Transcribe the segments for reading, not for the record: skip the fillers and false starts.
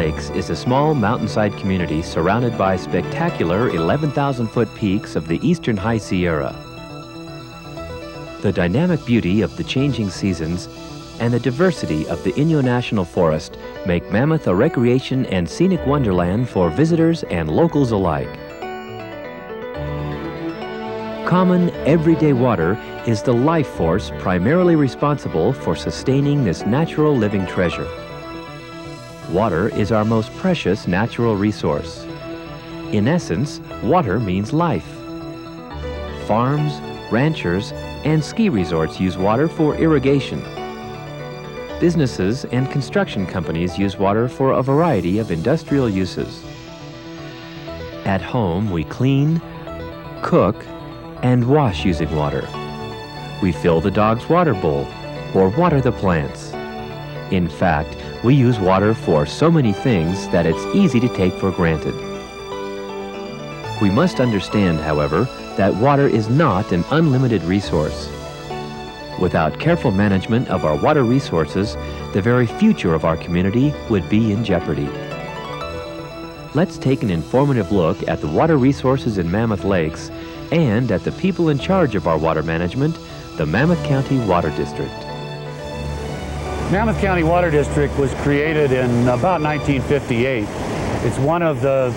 Lakes is a small mountainside community surrounded by spectacular 11,000-foot peaks of the eastern High Sierra. The dynamic beauty of the changing seasons and the diversity of the Inyo National Forest make Mammoth a recreation and scenic wonderland for visitors and locals alike. Common, everyday water is the life force primarily responsible for sustaining this natural living treasure. Water is our most precious natural resource. In essence, water means life. Farms, ranchers, and ski resorts use water for irrigation. Businesses and construction companies use water for a variety of industrial uses. At home, we clean, cook, and wash using water. We fill the dog's water bowl or water the plants. In fact, we use water for so many things that it's easy to take for granted. We must understand, however, that water is not an unlimited resource. Without careful management of our water resources, the very future of our community would be in jeopardy. Let's take an informative look at the water resources in Mammoth Lakes and at the people in charge of our water management, the Mammoth County Water District. Mammoth County Water District was created in about 1958. It's one of the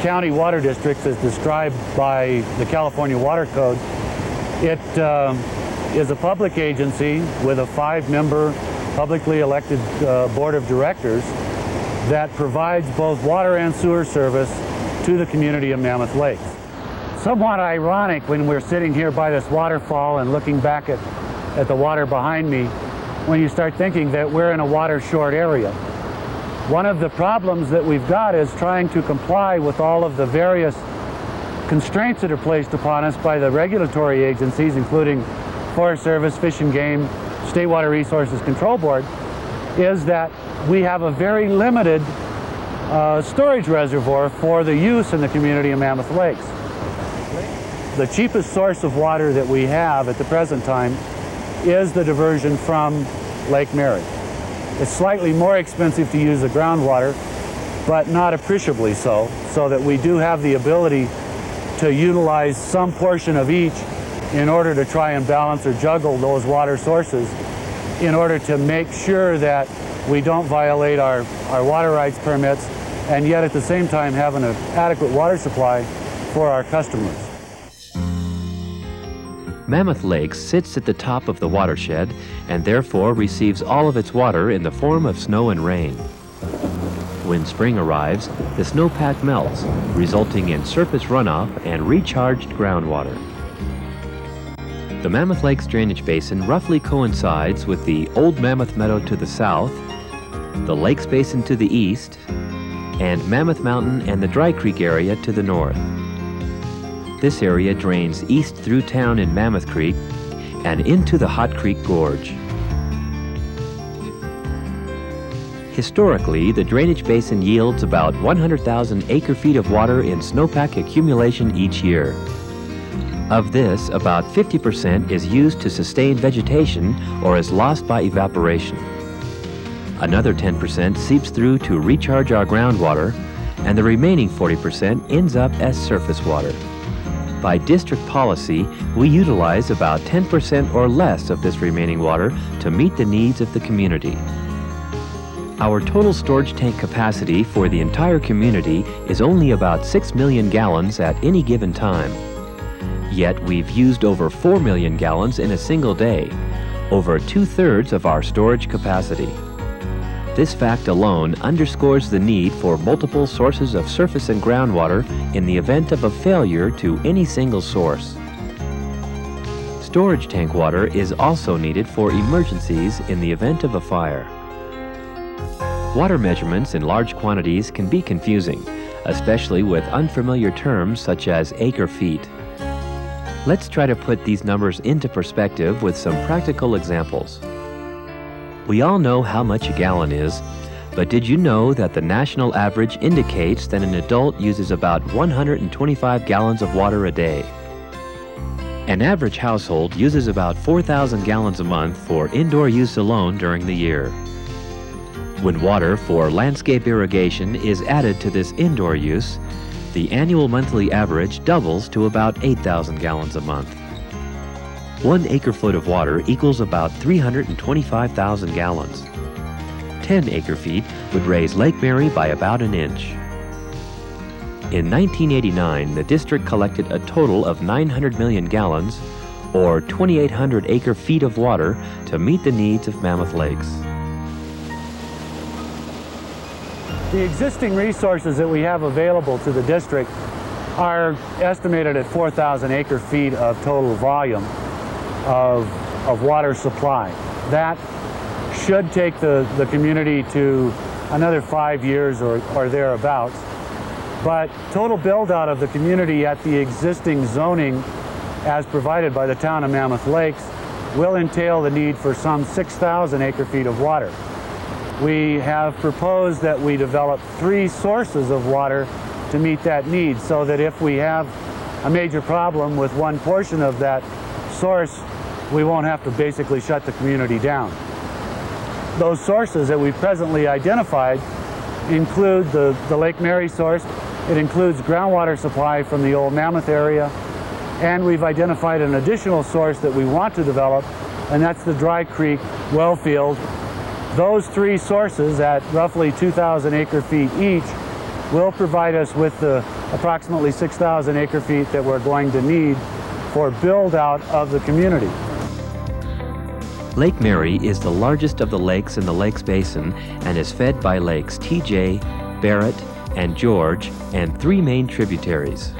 county water districts as described by the California Water Code. It is a public agency with a 5-member publicly elected board of directors that provides both water and sewer service to the community of Mammoth Lakes. Somewhat ironic when we're sitting here by this waterfall and looking back at the water behind me, when you start thinking that we're in a water-short area. One of the problems that we've got is trying to comply with all of the various constraints that are placed upon us by the regulatory agencies, including Forest Service, Fish and Game, State Water Resources Control Board, is that we have a very limited storage reservoir for the use in the community of Mammoth Lakes. The cheapest source of water that we have at the present time is the diversion from Lake Mary. It's slightly more expensive to use the groundwater, but not appreciably so that we do have the ability to utilize some portion of each in order to try and balance or juggle those water sources in order to make sure that we don't violate our water rights permits and yet at the same time have an adequate water supply for our customers. Mammoth Lakes sits at the top of the watershed and therefore receives all of its water in the form of snow and rain. When spring arrives, the snowpack melts, resulting in surface runoff and recharged groundwater. The Mammoth Lakes drainage basin roughly coincides with the Old Mammoth Meadow to the south, the Lakes Basin to the east, and Mammoth Mountain and the Dry Creek area to the north. This area drains east through town in Mammoth Creek and into the Hot Creek Gorge. Historically, the drainage basin yields about 100,000 acre-feet of water in snowpack accumulation each year. Of this, about 50% is used to sustain vegetation or is lost by evaporation. Another 10% seeps through to recharge our groundwater, and the remaining 40% ends up as surface water. By district policy, we utilize about 10% or less of this remaining water to meet the needs of the community. Our total storage tank capacity for the entire community is only about 6 million gallons at any given time. Yet we've used over 4 million gallons in a single day, over 2/3 of our storage capacity. This fact alone underscores the need for multiple sources of surface and groundwater in the event of a failure to any single source. Storage tank water is also needed for emergencies in the event of a fire. Water measurements in large quantities can be confusing, especially with unfamiliar terms such as acre-feet. Let's try to put these numbers into perspective with some practical examples. We all know how much a gallon is, but did you know that the national average indicates that an adult uses about 125 gallons of water a day? An average household uses about 4,000 gallons a month for indoor use alone during the year. When water for landscape irrigation is added to this indoor use, the annual monthly average doubles to about 8,000 gallons a month. 1 acre-foot of water equals about 325,000 gallons. 10 acre-feet would raise Lake Mary by about an inch. In 1989, the district collected a total of 900 million gallons, or 2,800 acre-feet of water to meet the needs of Mammoth Lakes. The existing resources that we have available to the district are estimated at 4,000 acre-feet of total volume of water supply. That should take the community to another 5 years or thereabouts. But total build-out of the community at the existing zoning as provided by the town of Mammoth Lakes will entail the need for some 6,000 acre-feet of water. We have proposed that we develop 3 sources of water to meet that need, so that if we have a major problem with one portion of that source, we won't have to basically shut the community down. Those sources that we've presently identified include the Lake Mary source. It includes groundwater supply from the old Mammoth area, and we've identified an additional source that we want to develop, and that's the Dry Creek well field. Those 3 sources at roughly 2,000 acre-feet each will provide us with the approximately 6,000 acre-feet that we're going to need for build-out of the community. Lake Mary is the largest of the lakes in the Lakes Basin and is fed by lakes TJ, Barrett, and George, and 3 main tributaries.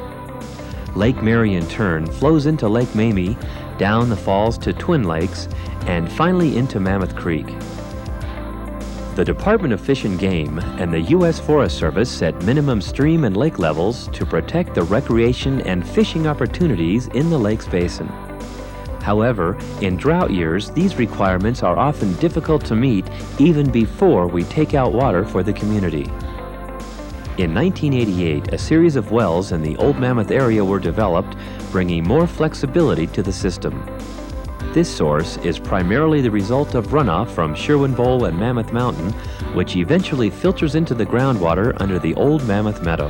Lake Mary in turn flows into Lake Mamie, down the falls to Twin Lakes, and finally into Mammoth Creek. The Department of Fish and Game and the U.S. Forest Service set minimum stream and lake levels to protect the recreation and fishing opportunities in the Lakes Basin. However, in drought years, these requirements are often difficult to meet even before we take out water for the community. In 1988, a series of wells in the Old Mammoth area were developed, bringing more flexibility to the system. This source is primarily the result of runoff from Sherwin Bowl and Mammoth Mountain, which eventually filters into the groundwater under the Old Mammoth Meadow.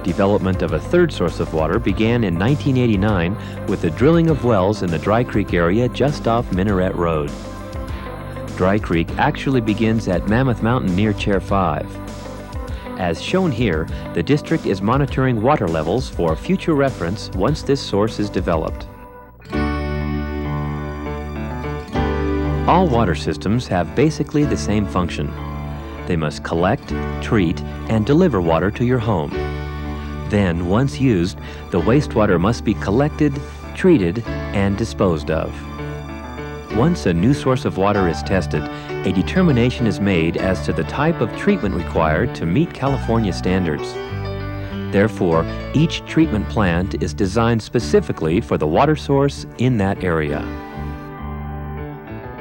Development of a 3rd source of water began in 1989 with the drilling of wells in the Dry Creek area just off Minaret Road. Dry Creek actually begins at Mammoth Mountain near Chair 5. As shown here, the district is monitoring water levels for future reference once this source is developed. All water systems have basically the same function. They must collect, treat, and deliver water to your home. Then, once used, the wastewater must be collected, treated, and disposed of. Once a new source of water is tested, a determination is made as to the type of treatment required to meet California standards. Therefore, each treatment plant is designed specifically for the water source in that area.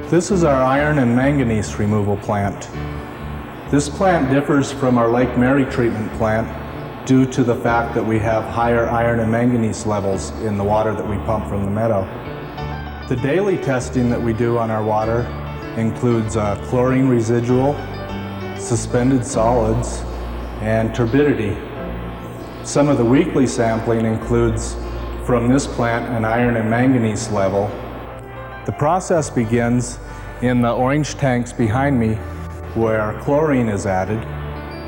This is our iron and manganese removal plant. This plant differs from our Lake Mary treatment plant due to the fact that we have higher iron and manganese levels in the water that we pump from the meadow. The daily testing that we do on our water includes chlorine residual, suspended solids, and turbidity. Some of the weekly sampling includes, from this plant, an iron and manganese level. The process begins in the orange tanks behind me where chlorine is added,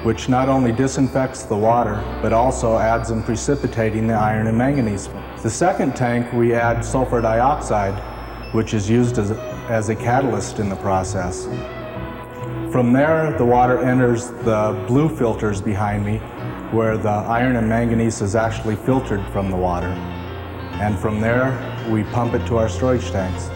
which not only disinfects the water, but also adds in precipitating the iron and manganese. The second tank, we add sulfur dioxide, which is used as a catalyst in the process. From there, the water enters the blue filters behind me, where the iron and manganese is actually filtered from the water. And from there, we pump it to our storage tanks.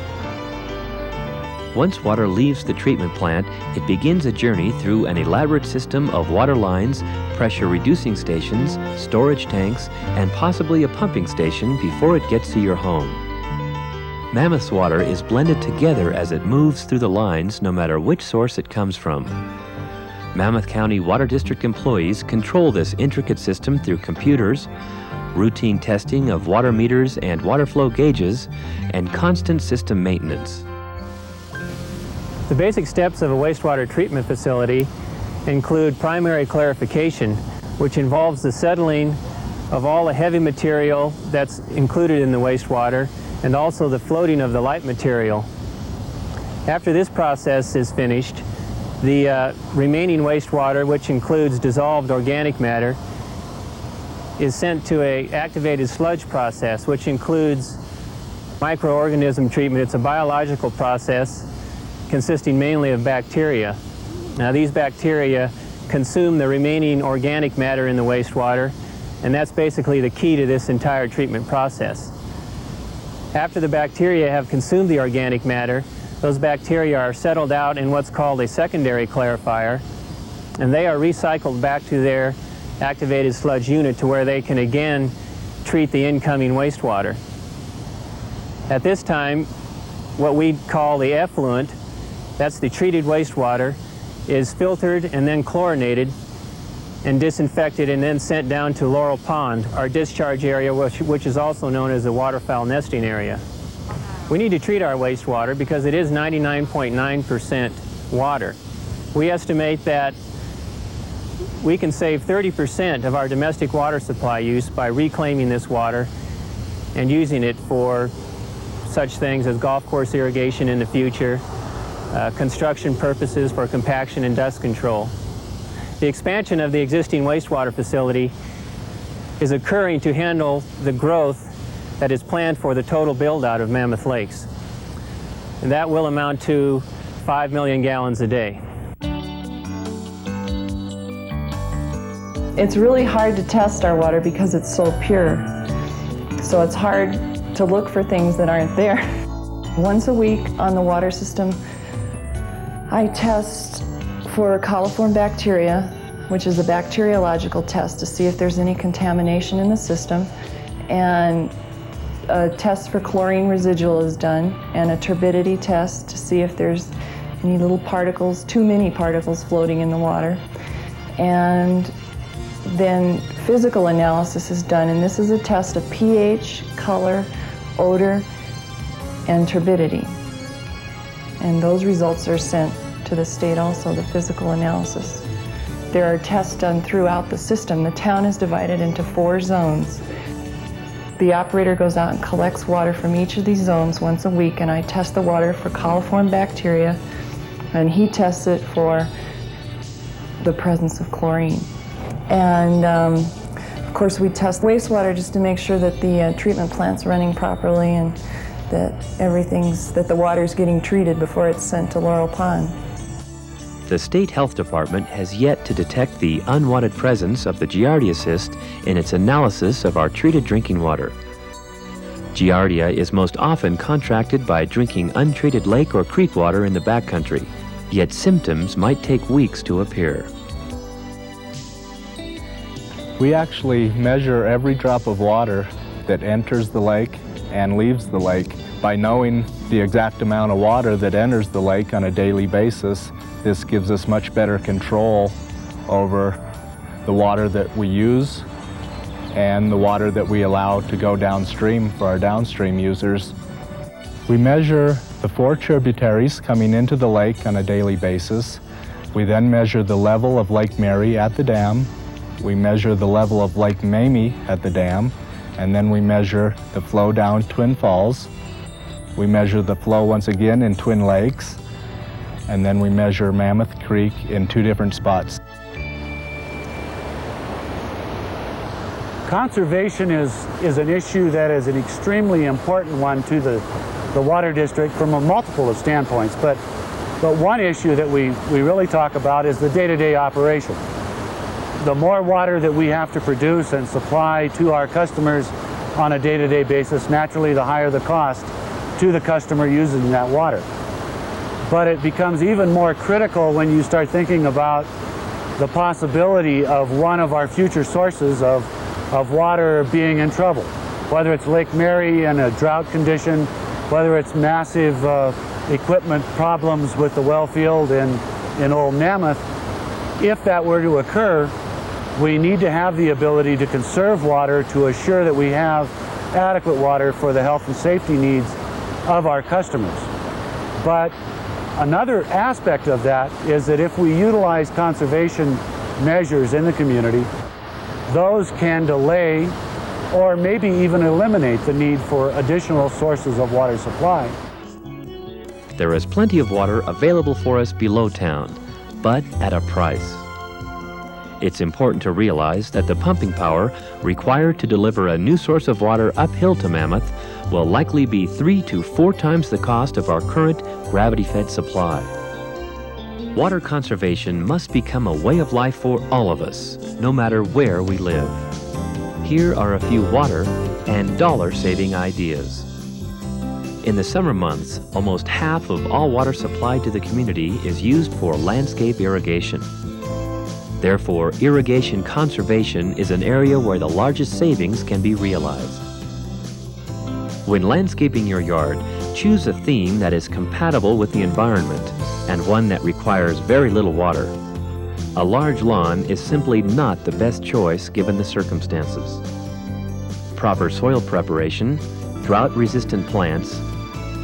Once water leaves the treatment plant, it begins a journey through an elaborate system of water lines, pressure-reducing stations, storage tanks, and possibly a pumping station before it gets to your home. Mammoth's water is blended together as it moves through the lines, no matter which source it comes from. Mammoth County Water District employees control this intricate system through computers, routine testing of water meters and water flow gauges, and constant system maintenance. The basic steps of a wastewater treatment facility include primary clarification, which involves the settling of all the heavy material that's included in the wastewater and also the floating of the light material. After this process is finished, the remaining wastewater, which includes dissolved organic matter, is sent to an activated sludge process, which includes microorganism treatment. It's a biological process consisting mainly of bacteria. Now, these bacteria consume the remaining organic matter in the wastewater, and that's basically the key to this entire treatment process. After the bacteria have consumed the organic matter, those bacteria are settled out in what's called a secondary clarifier, and they are recycled back to their activated sludge unit to where they can again treat the incoming wastewater. At this time, what we call the effluent, that's the treated wastewater, is filtered and then chlorinated and disinfected and then sent down to Laurel Pond, our discharge area, which is also known as the waterfowl nesting area. We need to treat our wastewater because it is 99.9% water. We estimate that we can save 30% of our domestic water supply use by reclaiming this water and using it for such things as golf course irrigation in the future, construction purposes for compaction and dust control. The expansion of the existing wastewater facility is occurring to handle the growth that is planned for the total build-out of Mammoth Lakes. And that will amount to 5 million gallons a day. It's really hard to test our water because it's so pure. So it's hard to look for things that aren't there. Once a week on the water system, I test for coliform bacteria, which is a bacteriological test to see if there's any contamination in the system, and a test for chlorine residual is done, and a turbidity test to see if there's any little particles, too many particles floating in the water. And then physical analysis is done, and this is a test of pH, color, odor, and turbidity. And those results are sent to the state also, the physical analysis. There are tests done throughout the system. The town is divided into 4 zones. The operator goes out and collects water from each of these zones once a week, and I test the water for coliform bacteria, and he tests it for the presence of chlorine. And of course we test wastewater just to make sure that the treatment plant's running properly and that that the water's getting treated before it's sent to Laurel Pond. The State Health Department has yet to detect the unwanted presence of the Giardia cyst in its analysis of our treated drinking water. Giardia is most often contracted by drinking untreated lake or creek water in the backcountry, yet symptoms might take weeks to appear. We actually measure every drop of water that enters the lake and leaves the lake. By knowing the exact amount of water that enters the lake on a daily basis, this gives us much better control over the water that we use and the water that we allow to go downstream for our downstream users. We measure the 4 tributaries coming into the lake on a daily basis. We then measure the level of Lake Mary at the dam. We measure the level of Lake Mamie at the dam, and then we measure the flow down Twin Falls. We measure the flow once again in Twin Lakes, and then we measure Mammoth Creek in 2 different spots. Conservation is an issue that is an extremely important one to the water district from a multiple of standpoints, but one issue that we really talk about is the day-to-day operation. The more water that we have to produce and supply to our customers on a day-to-day basis, naturally the higher the cost to the customer using that water. But it becomes even more critical when you start thinking about the possibility of one of our future sources of water being in trouble. Whether it's Lake Mary in a drought condition, whether it's massive equipment problems with the well field in Old Mammoth. If that were to occur, we need to have the ability to conserve water to assure that we have adequate water for the health and safety needs of our customers. But Another aspect of that is that if we utilize conservation measures in the community, those can delay or maybe even eliminate the need for additional sources of water supply. There is plenty of water available for us below town, but at a price. It's important to realize that the pumping power required to deliver a new source of water uphill to Mammoth will likely be 3 to 4 times the cost of our current gravity-fed supply. Water conservation must become a way of life for all of us, no matter where we live. Here are a few water and dollar-saving ideas. In the summer months, almost half of all water supplied to the community is used for landscape irrigation. Therefore, irrigation conservation is an area where the largest savings can be realized. When landscaping your yard, choose a theme that is compatible with the environment and one that requires very little water. A large lawn is simply not the best choice given the circumstances. Proper soil preparation, drought-resistant plants,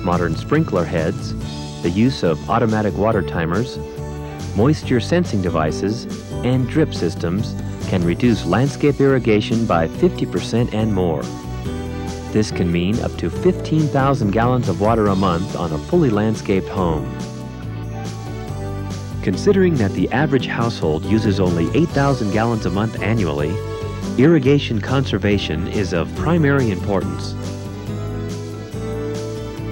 modern sprinkler heads, the use of automatic water timers, moisture sensing devices, and drip systems can reduce landscape irrigation by 50% and more. This can mean up to 15,000 gallons of water a month on a fully landscaped home. Considering that the average household uses only 8,000 gallons a month annually, irrigation conservation is of primary importance.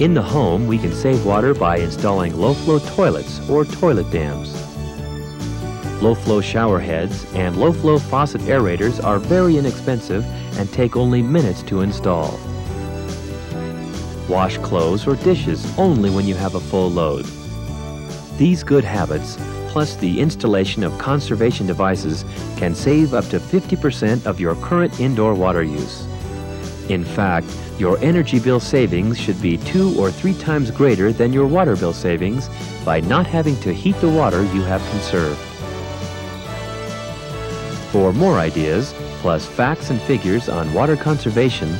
In the home, we can save water by installing low-flow toilets or toilet dams. Low-flow shower heads and low-flow faucet aerators are very inexpensive and take only minutes to install. Wash clothes or dishes only when you have a full load. These good habits, plus the installation of conservation devices, can save up to 50% of your current indoor water use. In fact, your energy bill savings should be 2 or 3 times greater than your water bill savings by not having to heat the water you have conserved. For more ideas, plus facts and figures on water conservation,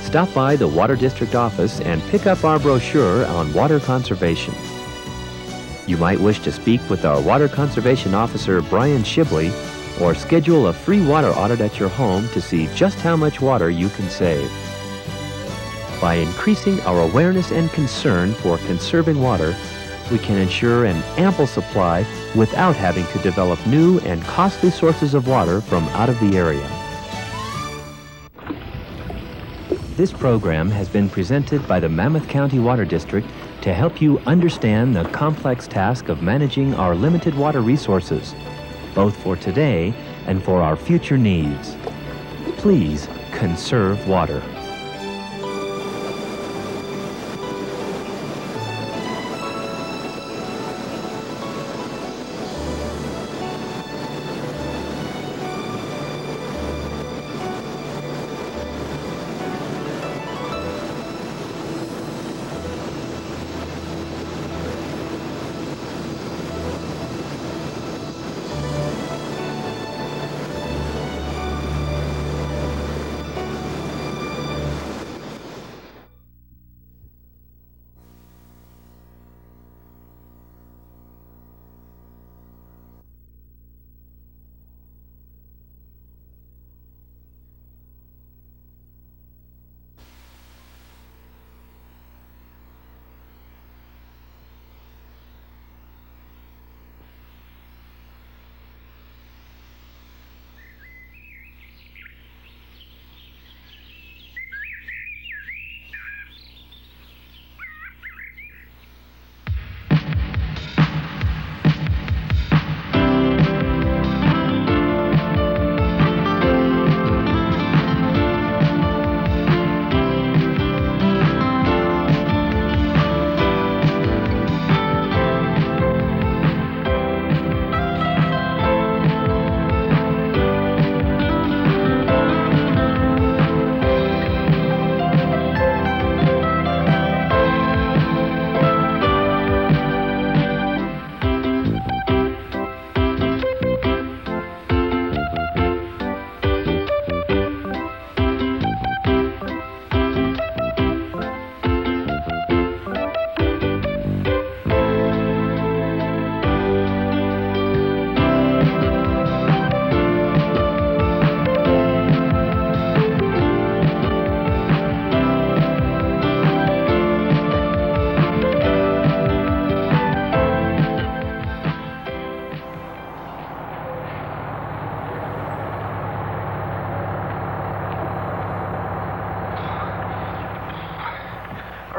stop by the Water District office and pick up our brochure on water conservation. You might wish to speak with our Water Conservation Officer, Brian Shibley, or schedule a free water audit at your home to see just how much water you can save. By increasing our awareness and concern for conserving water, we can ensure an ample supply without having to develop new and costly sources of water from out of the area. This program has been presented by the Mammoth County Water District to help you understand the complex task of managing our limited water resources, both for today and for our future needs. Please conserve water.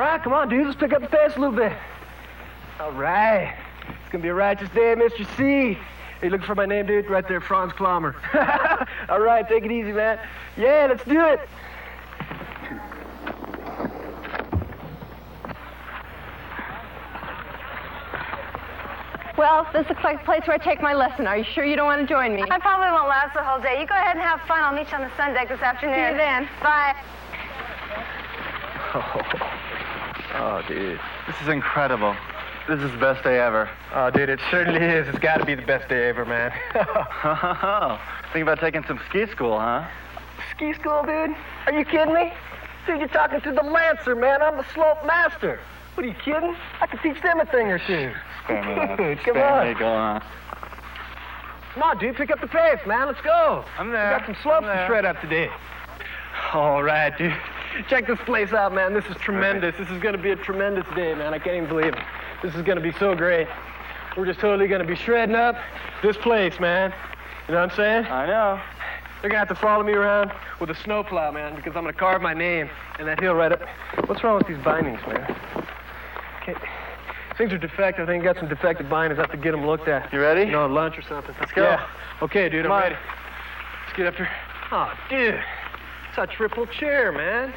right, come on, dude. Let's pick up the pace a little bit. All right. It's gonna be a righteous day, Mr. C. Hey, looking for my name, dude? Right there, Franz Klammer. All right, take it easy, man. Yeah, let's do it. Well, this looks like the place where I take my lesson. Are you sure you don't want to join me? I probably won't last the whole day. You go ahead and have fun. I'll meet you on the sun deck this afternoon. See you then. Bye. Oh, dude. This is incredible. This is the best day ever. Oh, dude, it certainly is. It's got to be the best day ever, man. Think about taking some ski school, huh? Ski school, dude? Are you kidding me? Dude, you're talking to the Lancer, man. I'm the slope master. What, are you kidding? I can teach them a thing or two. Dude, come on. Go on. Come on, dude, pick up the pace, man. Let's go. I'm there. We got some slopes to shred up today. All right, dude. Check this place out, man. This is tremendous. This is going to be a tremendous day, man. I can't even believe it. This is going to be so great. We're just totally going to be shredding up this place, man. You know what I'm saying? I know. They're going to have to follow me around with a snowplow, man, because I'm going to carve my name in that hill right up. What's wrong with these bindings, man? Okay. Things are defective. I think I got some defective bindings. I have to get them looked at. You ready? You know, lunch or something. Let's go. Yeah. Okay, dude, Come I'm on. ready. Let's get up here. Oh, dude. It's a triple chair, man.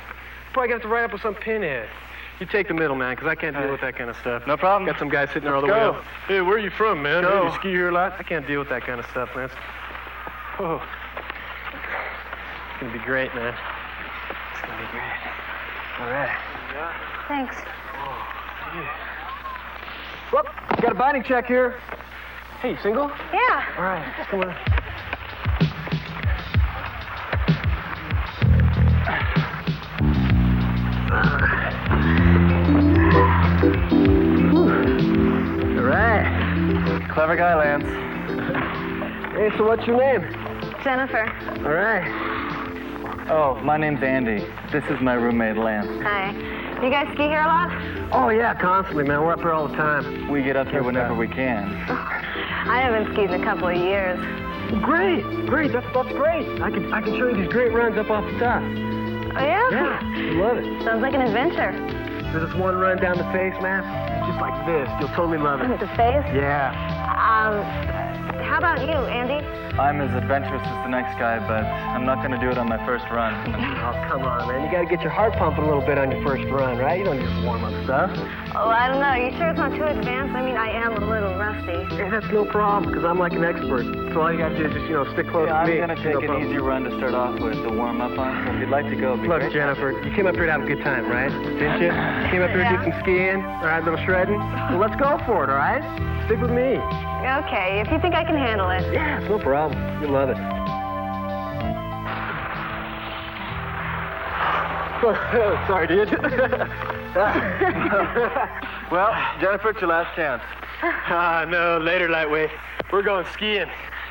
Probably got to write up with some pinhead. You take the middle, man, because I can't deal with that kind of stuff. No problem. Got some guys sitting there all the Let's way go. up. Hey, where are you from, man? Go. You ski here a lot? I can't deal with that kind of stuff, man. Oh. It's going to be great, man. It's going to be great. All right. Thanks. Whoop, got a binding check here. Hey, you single? Yeah. All right, let's come on. All right. Clever guy, Lance. Hey, so what's your name? Jennifer. All right. Oh, my name's Andy. This is my roommate, Lance. Hi. You guys ski here a lot? Oh, yeah, constantly, man. We're up here all the time. We get up here whenever we can. I haven't skied in a couple of years. Great. That's great. I can show you these great runs up off the top. Oh, yeah? Yeah, you love it. Sounds like an adventure. There's this one run down the face, man. Just like this. You'll totally love it. The face? Yeah. How about you, Andy? I'm as adventurous as the next guy, but I'm not going to do it on my first run. Oh, come on, man. You got to get your heart pumping a little bit on your first run, right? You don't just warm up stuff. Oh, I don't know. Are you sure it's not too advanced? I mean, I am a little rusty. Hey, that's no problem, because I'm like an expert. So all you got to do is just, stick close Yeah, to me. I'm going to take an easy run to start off with to warm up on. So if you'd like to go, it'd be Look, great. Jennifer, you came up here to have a good time, right? Didn't you? You came up here to do some skiing, all right, a little shredding. Well, let's go for it, all right? Stick with me. Okay, if you think I can handle it. Yeah, it's no problem. You'll love it. Sorry, dude. Well, Jennifer, it's your last chance. No, later, lightweight. We're going skiing.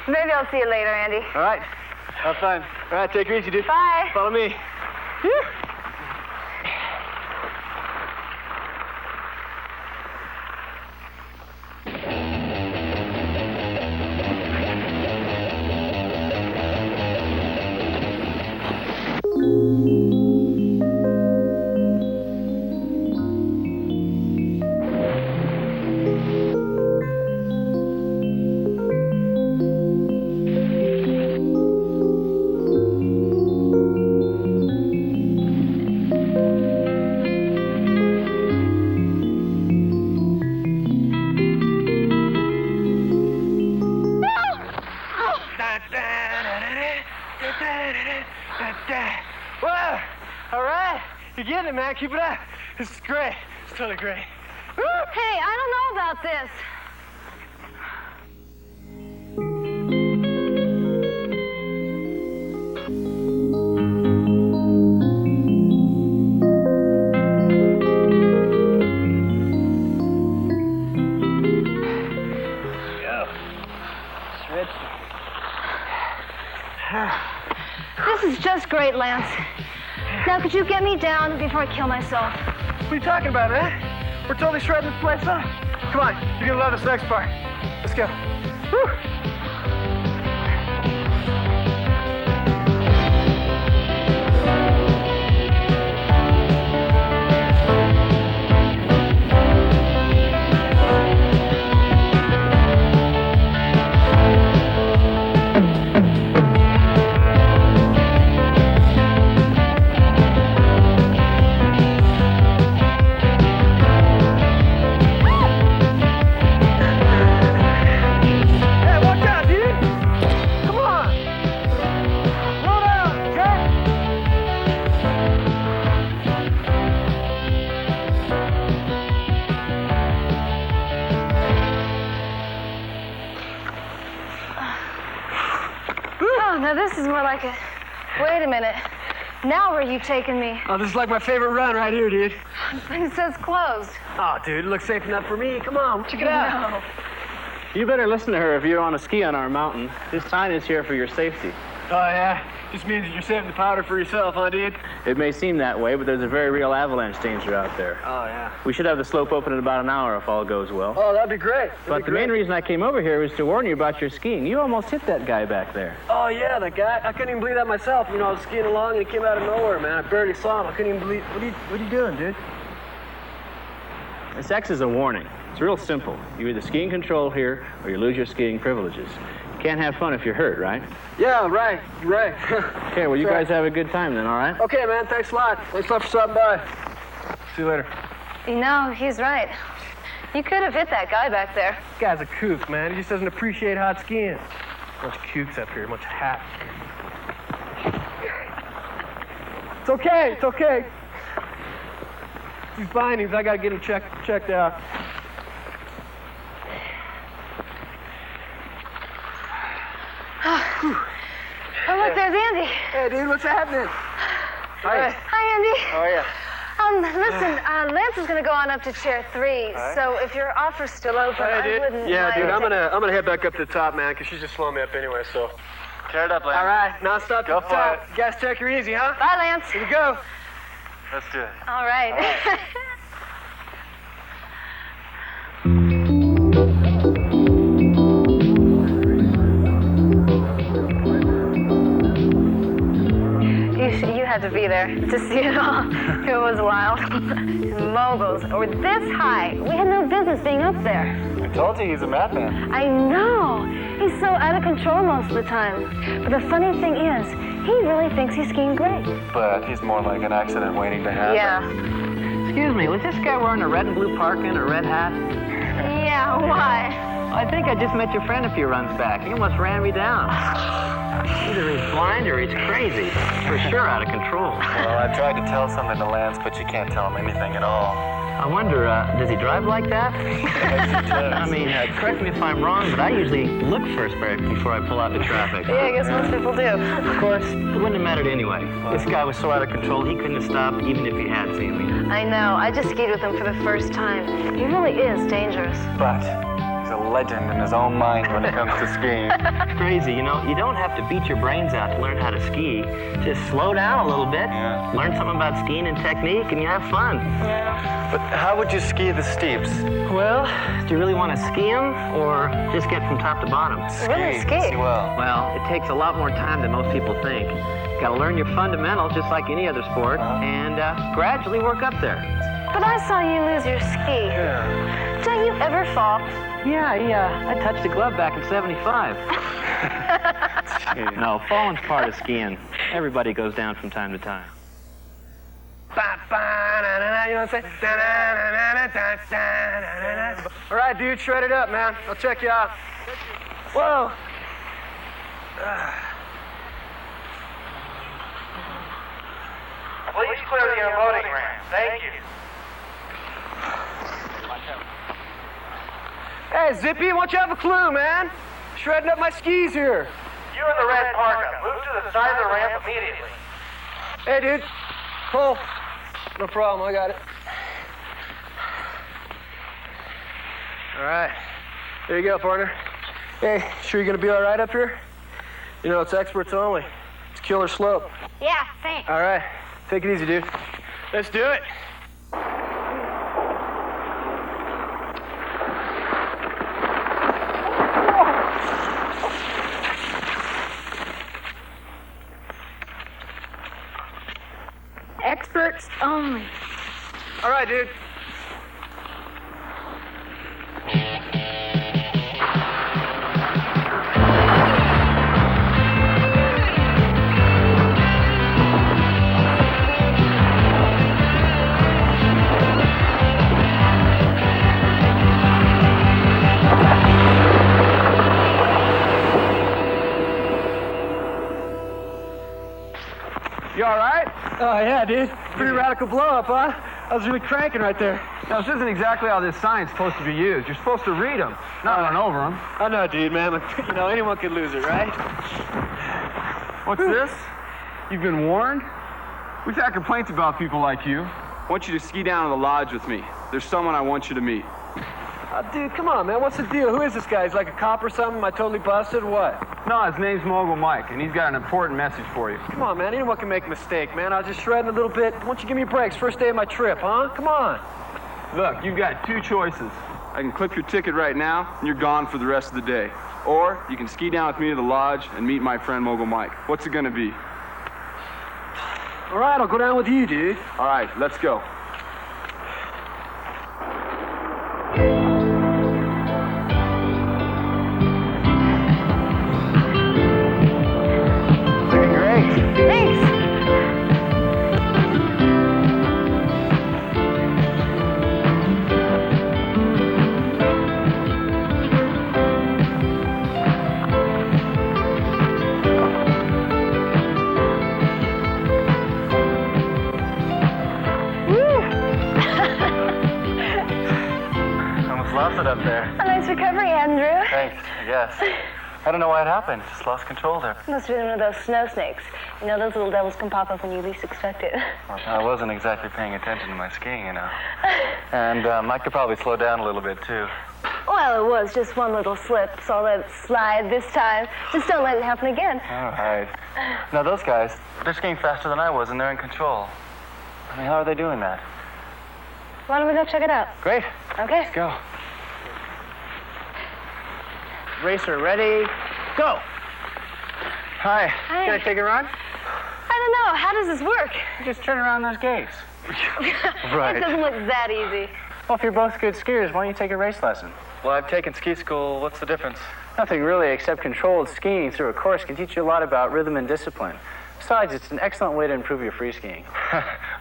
Maybe I'll see you later, Andy. All right. Have fun. All right, take it easy, dude. Bye. Follow me. Whoa! All right. You're getting it, man. Keep it up. This is great. It's totally great. Woo! Hey, I don't know about this. This is just great, Lance. Now, could you get me down before I kill myself? What are you talking about, man? We're totally shredding this place up. Come on. You're going to love this next part. Let's go. Woo! Oh, now this is more like a... Wait a minute. Now where are you taking me? Oh, this is like my favorite run right here, dude. It says closed. Oh, dude, it looks safe enough for me. Come on, check it out. No. You better listen to her if you want to ski on our mountain. This sign is here for your safety. Oh, yeah? Just means that you're saving the powder for yourself, huh, dude? It may seem that way, but there's a very real avalanche danger out there. Oh, yeah. We should have the slope open in about an hour if all goes well. Oh, that'd be great. But the main reason I came over here was to warn you about your skiing. You almost hit that guy back there. Oh, yeah, that guy. I couldn't even believe that myself. You know, I was skiing along and he came out of nowhere, man. I barely saw him. I couldn't even believe... What are you doing, dude? This X is a warning. It's real simple. You either ski in control here or you lose your skiing privileges. You can't have fun if you're hurt, right? Yeah, right. Okay, well, you guys have a good time then, all right? Okay, man, thanks a lot. Thanks a lot for stopping by. See you later. You know, he's right. You could have hit that guy back there. This guy's a kook, man. He just doesn't appreciate hot skiing. Bunch of kooks up here, a bunch of hats. It's okay. These bindings, I gotta get them checked out. Oh, look, there's Andy. Hey, dude, what's happening? Hi, Andy. How are you? Listen, Lance is gonna go on up to chair 3, so if your offer's still open, I wouldn't Yeah, mind dude, I'm gonna head back up to the top, man, because she's just slowing me up anyway, so. Tear it up, Lance. All right, non-stop to the top. You guys take her easy, huh? Bye, Lance. Here we go. Let's do it. All right. You had to be there to see it all. It was wild. Moguls were this high. We had no business being up there. I told you he's a madman. I know. He's so out of control most of the time. But the funny thing is, he really thinks he's skiing great. But he's more like an accident waiting to happen. Yeah. Excuse me, was this guy wearing a red and blue parka and a red hat? Yeah, why? I think I just met your friend a few runs back. He almost ran me down. Either he's blind or he's crazy. For sure out of control. Well, I tried to tell something to Lance, but you can't tell him anything at all. I wonder, does he drive like that? I mean, correct me if I'm wrong, but I usually look first before I pull out the traffic. Yeah, I guess most people do. Of course, it wouldn't have mattered anyway. This guy was so out of control, he couldn't have stopped even if he had seen me. I know. I just skied with him for the first time. He really is dangerous. But he's a legend in his own mind when it comes to skiing. It's crazy, you know, you don't have to beat your brains out to learn how to ski. Just slow down a little bit, learn something about skiing and technique, and you have fun. But how would you ski the steeps? Well, do you really want to ski them, or just get from top to bottom? Really ski. Well, it takes a lot more time than most people think. You gotta learn your fundamentals just like any other sport, and gradually work up there. But I saw you lose your ski. Yeah. Don't you ever fall? Yeah, I touched the glove back in '75. No, falling's part of skiing. Everybody goes down from time to time. You know what I'm saying? All right, dude, shred it up, man. I'll check you out. Whoa. Please clear the unloading ramp. Thank you. Hey, Zippy, why don't you have a clue, man? Shredding up my skis here. You in the red parka. Move to the side of the ramp immediately. Hey, dude. Pull. No problem, I got it. All right. There you go, partner. Hey, sure you're gonna be all right up here? You know, it's experts only. It's killer slope. Yeah, thanks. All right. Take it easy, dude. Let's do it. Experts only. All right, dude. You all right? Oh, yeah, dude. Pretty radical blow-up, huh? I was really cranking right there. Now, this isn't exactly how this sign's supposed to be used. You're supposed to read them, not run over them. I know, dude, man. But, you know, anyone could lose it, right? What's this? You've been warned? We've had complaints about people like you. I want you to ski down to the lodge with me. There's someone I want you to meet. Dude, come on, man. What's the deal? Who is this guy? He's like a cop or something? Am I totally busted or what? No, his name's Mogul Mike, and he's got an important message for you. Come on, man. Anyone can make a mistake, man. I was just shredding a little bit. Why don't you give me breaks? First day of my trip, huh? Come on. Look, you've got two choices. I can clip your ticket right now, and you're gone for the rest of the day. Or you can ski down with me to the lodge and meet my friend Mogul Mike. What's it gonna be? All right, I'll go down with you, dude. All right, let's go. Looking great. Thanks. Lost it up there. A nice recovery, Andrew. Thanks, I guess. I don't know why it happened. Just lost control there. Must have been one of those snow snakes. You know, those little devils can pop up when you least expect it. Well, I wasn't exactly paying attention to my skiing, you know. And I could probably slow down a little bit, too. Well, it was just one little slip, so I'll let it slide this time. Just don't let it happen again. All right. Now, those guys, they're skiing faster than I was, and they're in control. I mean, how are they doing that? Why don't we go check it out? Great. Okay. Let's go. Racer, ready, go. Hi. Hi. Can I take a run? I don't know. How does this work? Just turn around those gates. It doesn't look that easy. Well, if you're both good skiers, why don't you take a race lesson? Well, I've taken ski school. What's the difference? Nothing really, except controlled skiing through a course can teach you a lot about rhythm and discipline. Besides, it's an excellent way to improve your free skiing.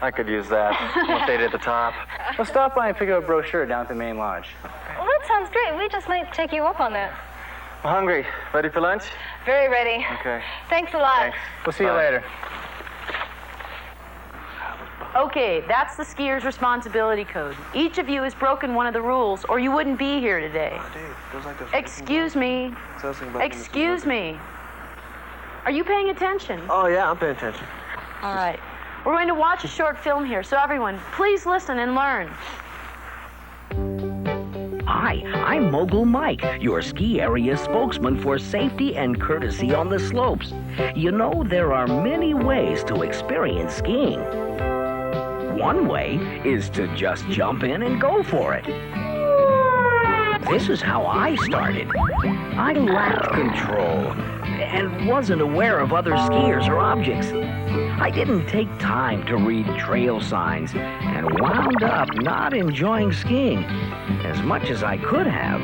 I could use that. We'll stay at the top. Well, stop by and pick up a brochure down at the main lodge. Well, that sounds great. We just might take you up on that. I'm hungry. Ready for lunch? Very ready. Okay. Thanks a lot. Thanks. We'll see you later. Okay, that's the skier's responsibility code. Each of you has broken one of the rules, or you wouldn't be here today. Excuse me. Excuse me. Are you paying attention? Oh, yeah, I'm paying attention. All right. We're going to watch a short film here, so everyone, please listen and learn. Hi, I'm Mogul Mike, your ski area spokesman for safety and courtesy on the slopes. You know, there are many ways to experience skiing. One way is to just jump in and go for it. This is how I started. I lacked control and wasn't aware of other skiers or objects. I didn't take time to read trail signs and wound up not enjoying skiing as much as I could have.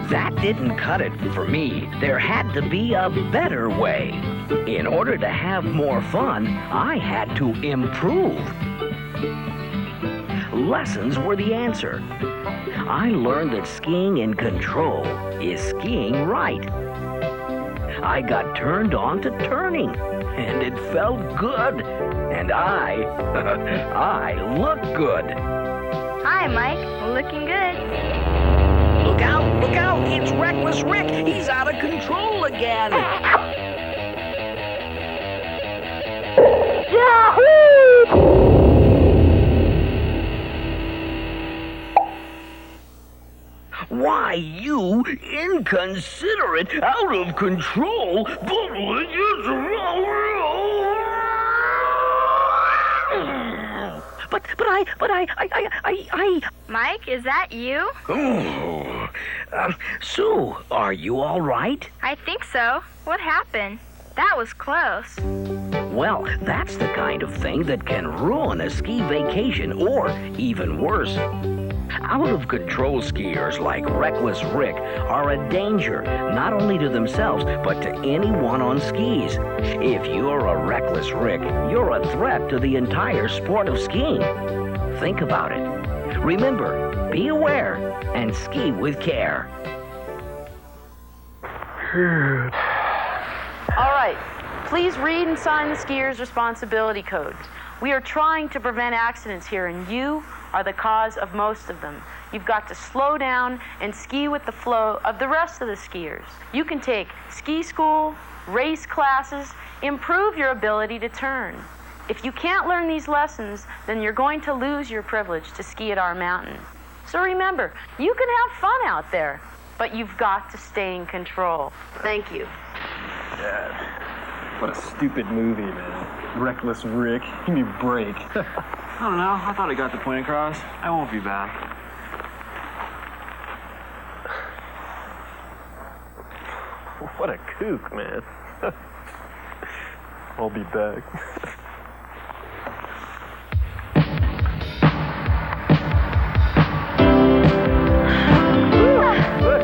That didn't cut it for me. There had to be a better way. In order to have more fun, I had to improve. Lessons were the answer. I learned that skiing in control is skiing right. I got turned on to turning, and it felt good. And I looked good. Hi, Mike. Looking good. Look out, it's Reckless Rick. He's out of control again. Why, you inconsiderate, out of control, but I... Mike, is that you? Oh. Sue, are you all right? I think so. What happened? That was close. Well, that's the kind of thing that can ruin a ski vacation, or even worse. Out-of-control skiers like Reckless Rick are a danger, not only to themselves, but to anyone on skis. If you're a Reckless Rick, you're a threat to the entire sport of skiing. think about it. Remember, be aware and ski with care. All right, please read and sign the skier's responsibility codes. We are trying to prevent accidents here, and you are the cause of most of them. You've got to slow down and ski with the flow of the rest of the skiers. You can take ski school, race classes, improve your ability to turn. If you can't learn these lessons, then you're going to lose your privilege to ski at our mountain. So remember, you can have fun out there, but you've got to stay in control. Thank you. Dad, what a stupid movie, man. Reckless Rick. Give me a break. I don't know. I thought I got the point across. I won't be bad. What a kook, man. I'll be back. Look,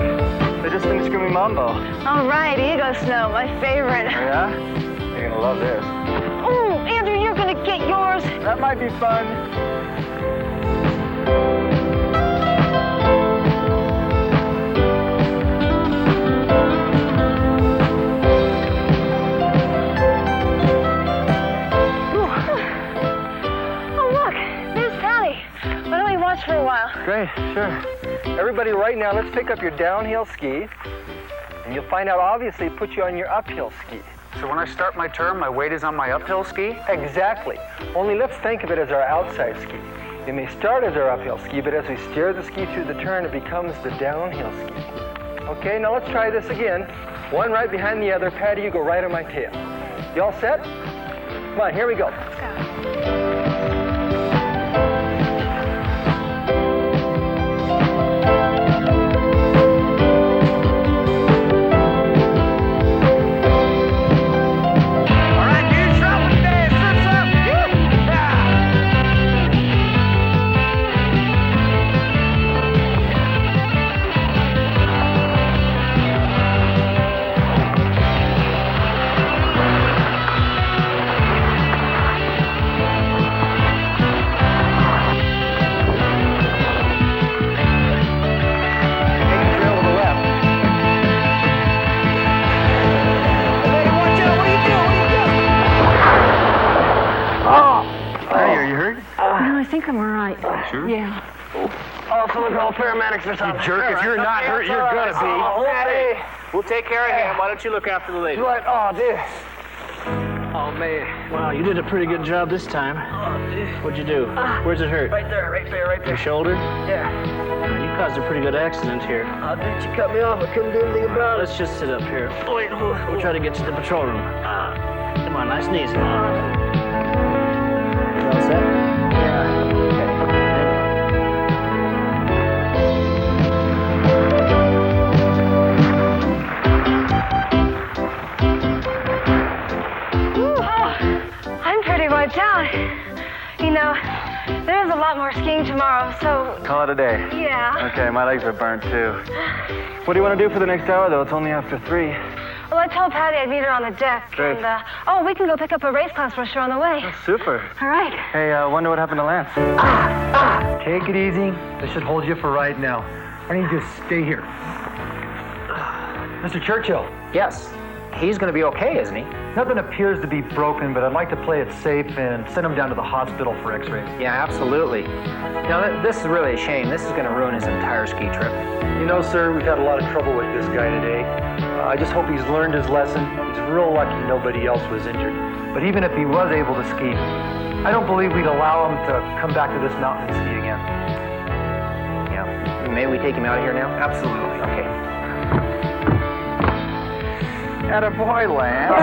they just finished grooming Mambo. All right, Ego Snow, my favorite. Oh, yeah? You're gonna love this. Ooh, Andrew, you're gonna get yours. That might be fun. For a while. Great, sure. Everybody right now, let's pick up your downhill ski, and you'll find out obviously it puts you on your uphill ski. So when I start my turn, my weight is on my uphill ski? Exactly. Only let's think of it as our outside ski. It may start as our uphill ski, but as we steer the ski through the turn, it becomes the downhill ski. Okay, now let's try this again. One right behind the other. Patty, you go right on my tail. You all set? Come on, here we go. Let's go. Sure? Yeah. Oh, someone call paramedics or something. You jerk, if you're not hurt, you're gonna be. Oh, Patty. We'll take care of him. Why don't you look after the lady? What? Oh, dude. Oh, man. Wow, you did a pretty good job this time. Oh, dude. What'd you do? Where's it hurt? Right there, right there, right there. Your shoulder? Yeah. You caused a pretty good accident here. Oh, dude, you cut me off. I couldn't do anything about it. Let's just sit up here. Wait, hold on. We'll try to get you to the patrol room. Come on, nice and easy. You all set? Yeah. Wiped out. You know, there's a lot more skiing tomorrow, so... Call it a day. Yeah. Okay, my legs are burnt too. What do you want to do for the next hour, though? It's only after 3. Well, I told Patty I'd meet her on the deck. Great. And, we can go pick up a race class brochure on the way. Oh, super. All right. Hey, wonder what happened to Lance. Take it easy. This should hold you for right now. I need you to stay here. Mr. Churchill. Yes. He's going to be okay, isn't he? Nothing appears to be broken, but I'd like to play it safe and send him down to the hospital for x-rays. Yeah, absolutely. You know, this is really a shame. This is going to ruin his entire ski trip. You know, sir, we've had a lot of trouble with this guy today. I just hope he's learned his lesson. He's real lucky nobody else was injured. But even if he was able to ski, I don't believe we'd allow him to come back to this mountain and ski again. Yeah. May we take him out of here now? Absolutely. Okay. Attaboy, Lance.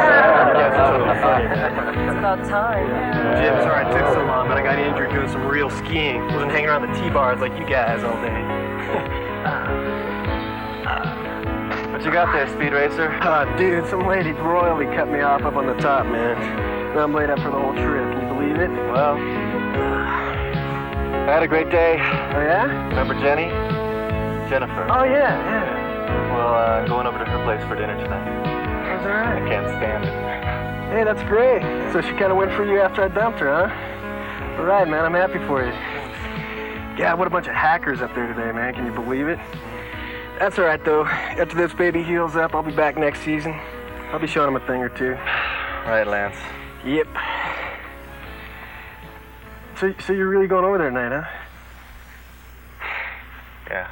It's about time. Jim, sorry it took so long, but I got injured doing some real skiing. Wasn't hanging around the T-bars like you guys all day. What you got there, Speed Racer? Dude, some lady royally cut me off up on the top, man. Now I'm laid up for the whole trip. Can you believe it? Well, I had a great day. Oh, yeah? Remember Jenny? Jennifer. Oh, yeah. Well, I'm going over to her place for dinner tonight. That's all right. I can't stand it. Hey, that's great. So she kind of went for you after I dumped her, huh? All right, man. I'm happy for you. Yeah, what a bunch of hackers up there today, man. Can you believe it? That's all right, though. After this baby heals up, I'll be back next season. I'll be showing them a thing or two. Right, Lance. Yep. So you're really going over there tonight, huh? Yeah.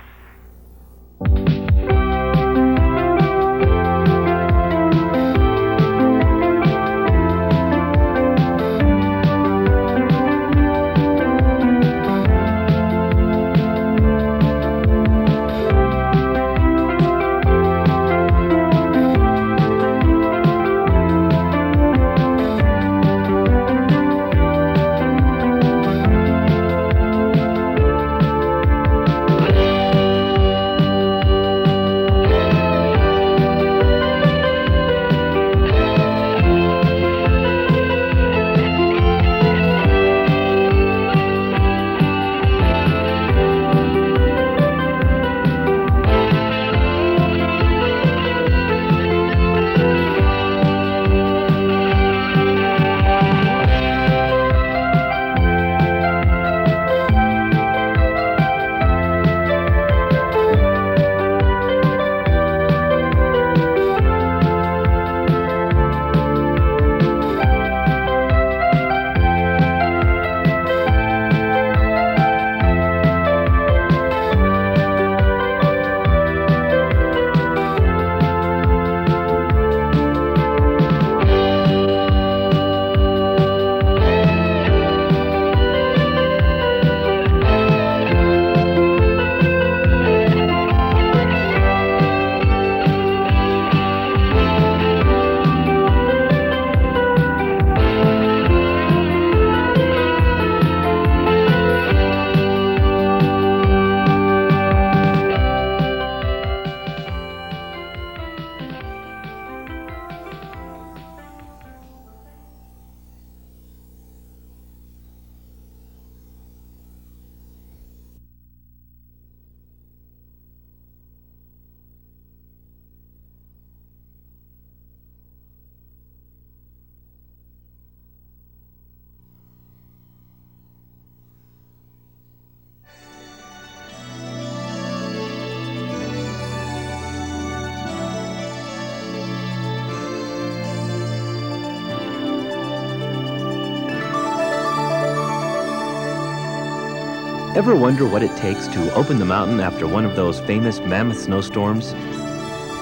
Ever wonder what it takes to open the mountain after one of those famous mammoth snowstorms?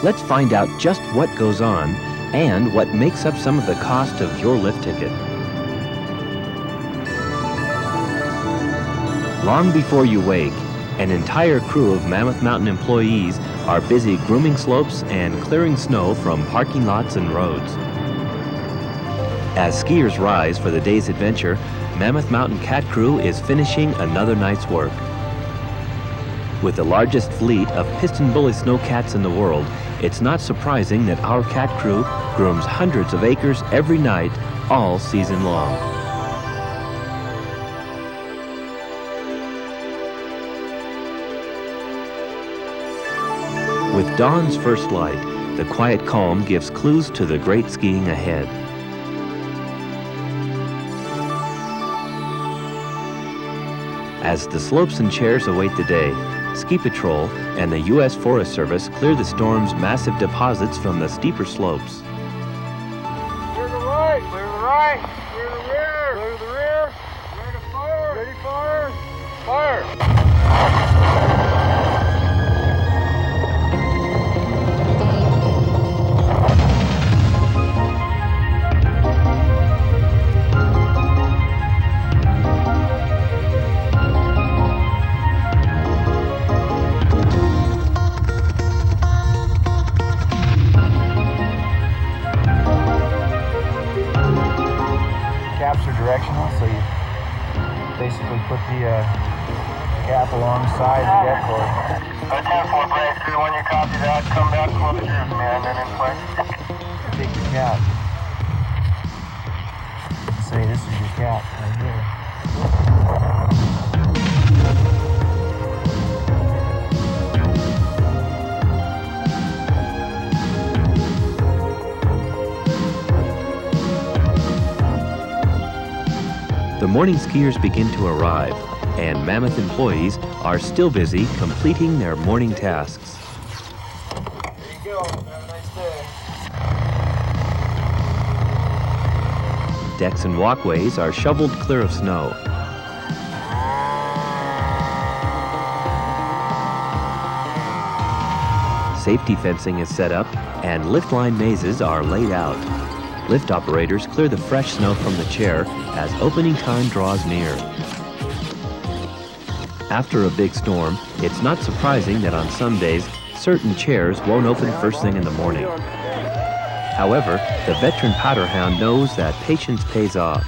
Let's find out just what goes on and what makes up some of the cost of your lift ticket. Long before you wake, an entire crew of Mammoth Mountain employees are busy grooming slopes and clearing snow from parking lots and roads. As skiers rise for the day's adventure, Mammoth Mountain Cat Crew is finishing another night's work. With the largest fleet of piston bully snowcats in the world, it's not surprising that our cat crew grooms hundreds of acres every night, all season long. With dawn's first light, the quiet calm gives clues to the great skiing ahead. As the slopes and chairs await the day, Ski Patrol and the U.S. Forest Service clear the storm's massive deposits from the steeper slopes. Clear the right, clear the right, clear the rear, clear the rear, ready to fire, ready fire, fire. Directional, so you basically put the cap alongside the deck cord. 10-4 break, 3-1, you copy that. Come back, close your man, then in place. Take the cap. Say this is your cap right here. The morning skiers begin to arrive. and Mammoth employees are still busy completing their morning tasks. There you go. Have a nice day. Decks and walkways are shoveled clear of snow. Safety fencing is set up and lift line mazes are laid out. Lift operators clear the fresh snow from the chair as opening time draws near. After a big storm, it's not surprising that on some days, certain chairs won't open first thing in the morning. However, the veteran powder hound knows that patience pays off.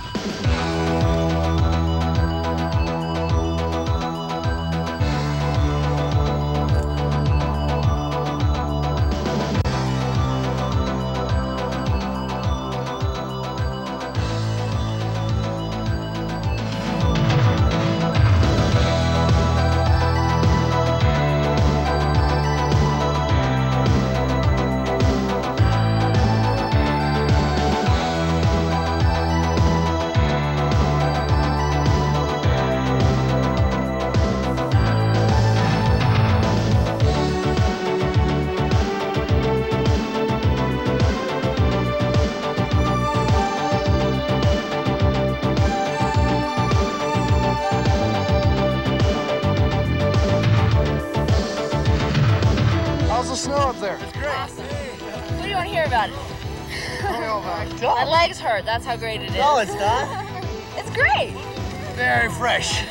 How's the snow up there? It's great. Awesome. What do you want to hear about it? Oh my My God. legs hurt. That's how great it is. No, it's not. It's great. Very fresh.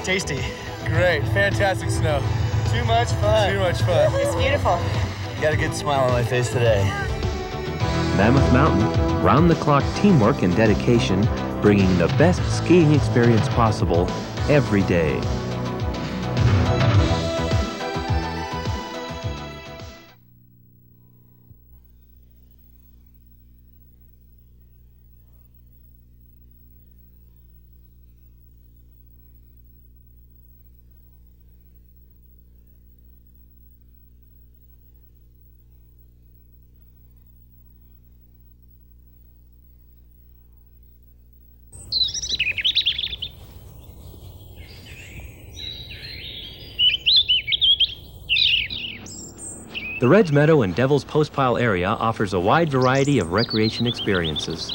Tasty. Great. Fantastic snow. Too much fun. Too much fun. It's beautiful. Got a good smile on my face today. Mammoth Mountain, round-the-clock teamwork and dedication, bringing the best skiing experience possible every day. The Reds Meadow and Devil's Postpile area offers a wide variety of recreation experiences.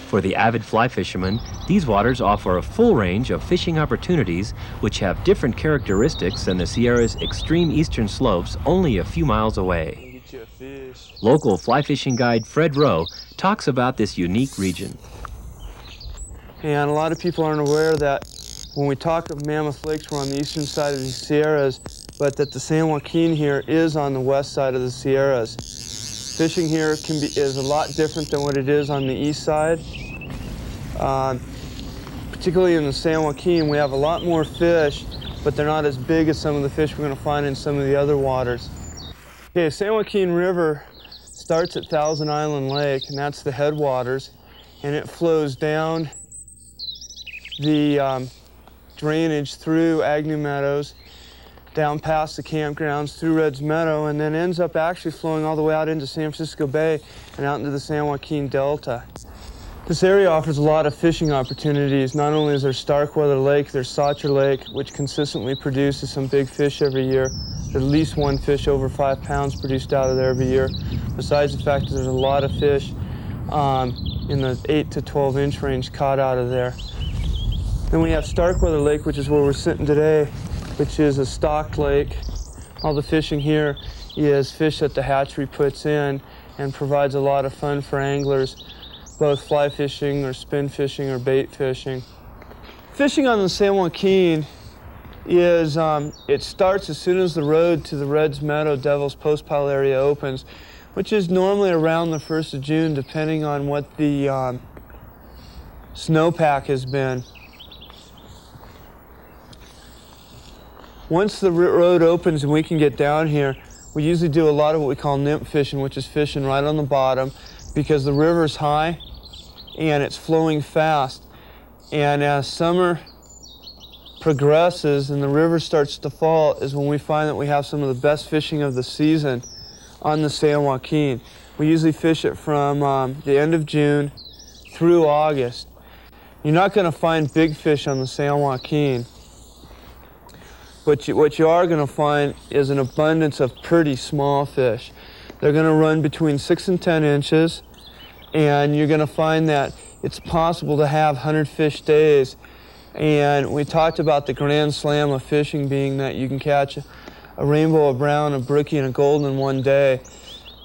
For the avid fly fisherman, these waters offer a full range of fishing opportunities which have different characteristics than the Sierra's extreme eastern slopes only a few miles away. Get you a fish. Local fly fishing guide Fred Rowe talks about this unique region. And a lot of people aren't aware that when we talk of Mammoth Lakes, we're on the eastern side of the Sierras, but that the San Joaquin here is on the west side of the Sierras. Fishing here is a lot different than what it is on the east side. Particularly in the San Joaquin, we have a lot more fish, but they're not as big as some of the fish we're going to find in some of the other waters. Okay, San Joaquin River starts at Thousand Island Lake, and that's the headwaters, and it flows down the drainage through Agnew Meadows, down past the campgrounds, through Reds Meadow, and then ends up actually flowing all the way out into San Francisco Bay and out into the San Joaquin Delta. This area offers a lot of fishing opportunities. Not only is there Starkweather Lake, there's Saucher Lake, which consistently produces some big fish every year. There's at least one fish over 5 pounds produced out of there every year, besides the fact that there's a lot of fish in the 8 to 12 inch range caught out of there. Then we have Starkweather Lake, which is where we're sitting today, which is a stocked lake. All the fishing here is fish that the hatchery puts in and provides a lot of fun for anglers, both fly fishing or spin fishing or bait fishing. Fishing on the San Joaquin is, it starts as soon as the road to the Reds Meadow Devil's Postpile area opens, which is normally around the 1st of June, depending on what the snowpack has been. Once the road opens and we can get down here, we usually do a lot of what we call nymph fishing, which is fishing right on the bottom, because the river's high and it's flowing fast. And as summer progresses and the river starts to fall is when we find that we have some of the best fishing of the season on the San Joaquin. We usually fish it from the end of June through August. You're not going to find big fish on the San Joaquin what you are going to find is an abundance of pretty small fish. They're going to run between 6 and 10 inches, and you're going to find that it's possible to have 100 fish days. And we talked about the grand slam of fishing being that you can catch a rainbow, a brown, a brookie, and a golden in one day.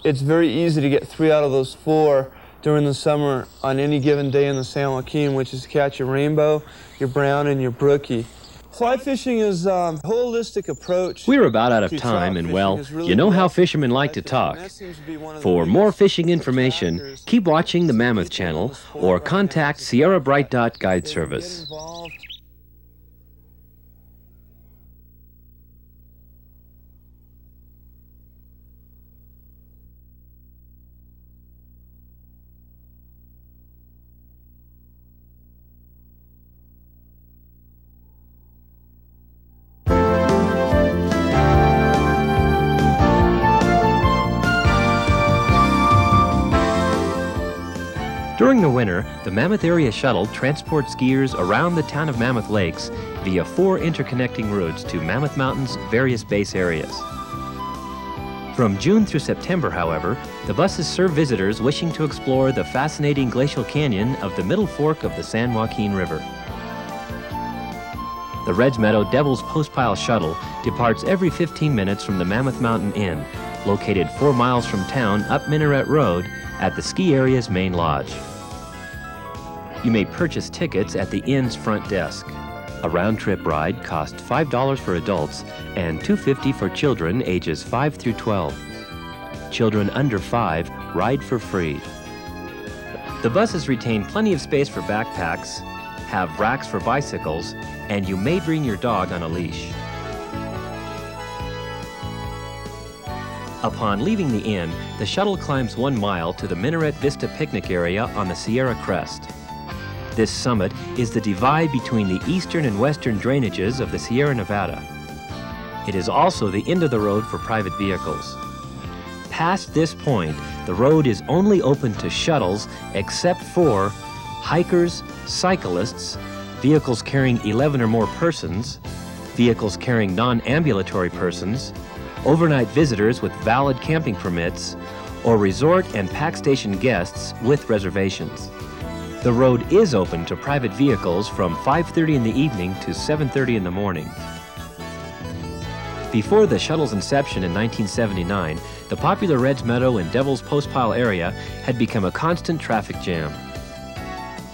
It's very easy to get 3 out of those 4 during the summer on any given day in the San Joaquin, which is to catch your rainbow, your brown, and your brookie. Fly fishing is a holistic approach. We're about out of time, and well, you know how fishermen like to talk. For more fishing information, keep watching the Mammoth Channel or contact Sierra Bright Dot Guide Service. During the winter, the Mammoth Area Shuttle transports skiers around the town of Mammoth Lakes via 4 interconnecting routes to Mammoth Mountain's various base areas. From June through September, however, the buses serve visitors wishing to explore the fascinating glacial canyon of the Middle Fork of the San Joaquin River. The Reds Meadow Devil's Postpile Shuttle departs every 15 minutes from the Mammoth Mountain Inn, located 4 miles from town up Minaret Road at the ski area's main lodge. You may purchase tickets at the inn's front desk. A round-trip ride costs $5 for adults and $2.50 for children ages 5 through 12. Children under 5 ride for free. The buses retain plenty of space for backpacks, have racks for bicycles, and you may bring your dog on a leash. Upon leaving the inn, the shuttle climbs 1 mile to the Minaret Vista picnic area on the Sierra Crest. This summit is the divide between the eastern and western drainages of the Sierra Nevada. It is also the end of the road for private vehicles. Past this point, the road is only open to shuttles except for hikers, cyclists, vehicles carrying 11 or more persons, vehicles carrying non-ambulatory persons, overnight visitors with valid camping permits, or resort and pack station guests with reservations. The road is open to private vehicles from 5:30 in the evening to 7:30 in the morning. Before the shuttle's inception in 1979, the popular Reds Meadow and Devil's Postpile area had become a constant traffic jam.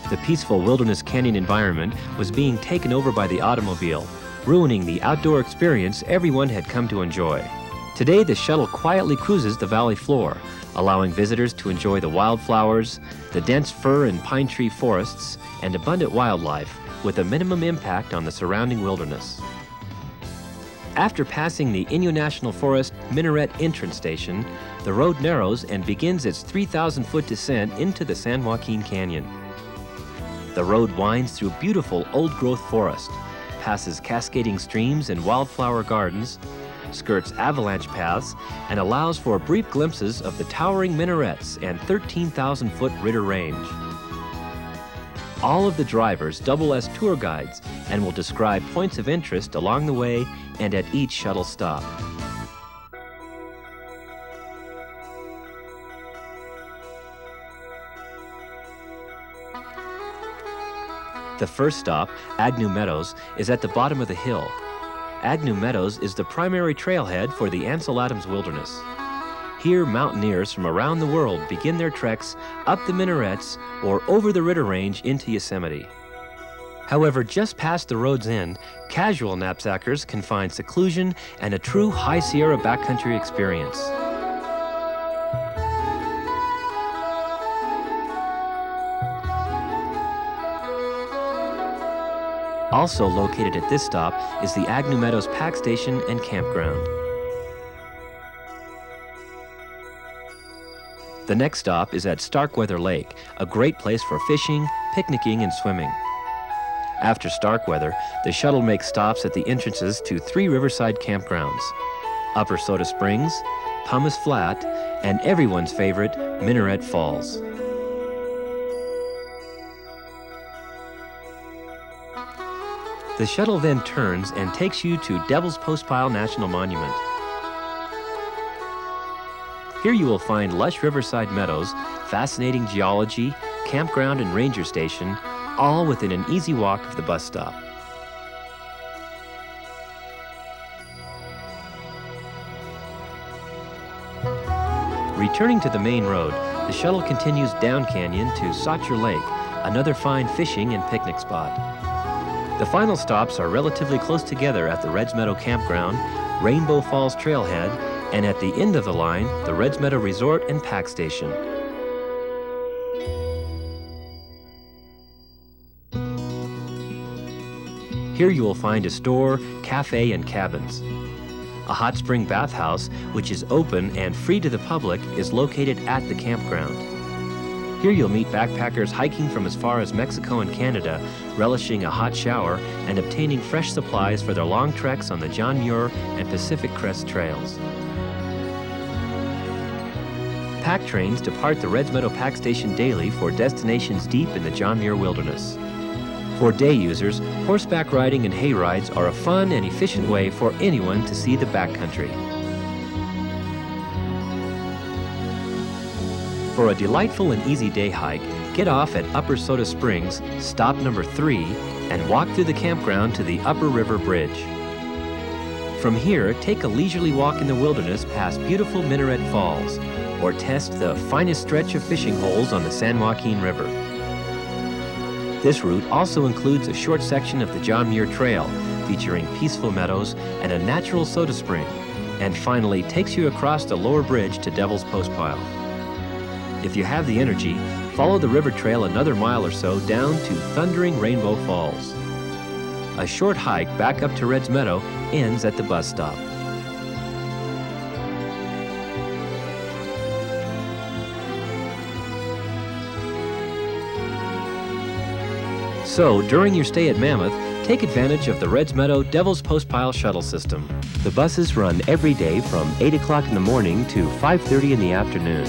The peaceful wilderness canyon environment was being taken over by the automobile, ruining the outdoor experience everyone had come to enjoy. Today, the shuttle quietly cruises the valley floor, allowing visitors to enjoy the wildflowers, the dense fir and pine tree forests, and abundant wildlife with a minimum impact on the surrounding wilderness. After passing the Inyo National Forest Minaret entrance station, the road narrows and begins its 3,000-foot descent into the San Joaquin Canyon. The road winds through beautiful old-growth forest, passes cascading streams and wildflower gardens, skirts avalanche paths, and allows for brief glimpses of the towering minarets and 13,000-foot Ritter Range. All of the drivers double as tour guides and will describe points of interest along the way and at each shuttle stop. The first stop, Agnew Meadows, is at the bottom of the hill. Agnew Meadows is the primary trailhead for the Ansel Adams Wilderness. Here, mountaineers from around the world begin their treks up the minarets or over the Ritter Range into Yosemite. However, just past the road's end, casual knapsackers can find seclusion and a true High Sierra backcountry experience. Also located at this stop is the Agnew Meadows Pack Station and Campground. The next stop is at Starkweather Lake, a great place for fishing, picnicking, and swimming. After Starkweather, the shuttle makes stops at the entrances to 3 riverside campgrounds: Upper Soda Springs, Pumice Flat, and everyone's favorite, Minaret Falls. The shuttle then turns and takes you to Devil's Postpile National Monument. Here you will find lush riverside meadows, fascinating geology, campground and ranger station, all within an easy walk of the bus stop. Returning to the main road, the shuttle continues down canyon to Saucher Lake, another fine fishing and picnic spot. The final stops are relatively close together at the Reds Meadow Campground, Rainbow Falls Trailhead, and at the end of the line, the Reds Meadow Resort and Pack Station. Here you will find a store, cafe, and cabins. A hot spring bathhouse, which is open and free to the public, is located at the campground. Here you'll meet backpackers hiking from as far as Mexico and Canada, relishing a hot shower and obtaining fresh supplies for their long treks on the John Muir and Pacific Crest trails. Pack trains depart the Reds Meadow Pack Station daily for destinations deep in the John Muir Wilderness. For day users, horseback riding and hay rides are a fun and efficient way for anyone to see the backcountry. For a delightful and easy day hike, get off at Upper Soda Springs, stop number 3, and walk through the campground to the Upper River Bridge. From here, take a leisurely walk in the wilderness past beautiful Minaret Falls, or test the finest stretch of fishing holes on the San Joaquin River. This route also includes a short section of the John Muir Trail, featuring peaceful meadows and a natural soda spring, and finally takes you across the lower bridge to Devil's Postpile. If you have the energy, follow the river trail another mile or so down to Thundering Rainbow Falls. A short hike back up to Reds Meadow ends at the bus stop. So, during your stay at Mammoth, take advantage of the Reds Meadow Devil's Postpile shuttle system. The buses run every day from 8 o'clock in the morning to 5:30 in the afternoon.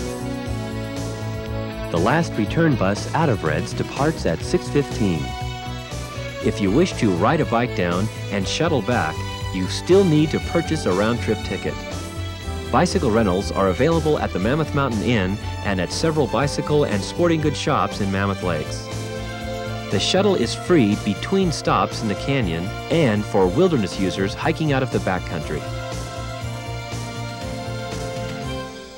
The last return bus out of Reds departs at 6:15. If you wish to ride a bike down and shuttle back, you still need to purchase a round-trip ticket. Bicycle rentals are available at the Mammoth Mountain Inn and at several bicycle and sporting goods shops in Mammoth Lakes. The shuttle is free between stops in the canyon and for wilderness users hiking out of the backcountry.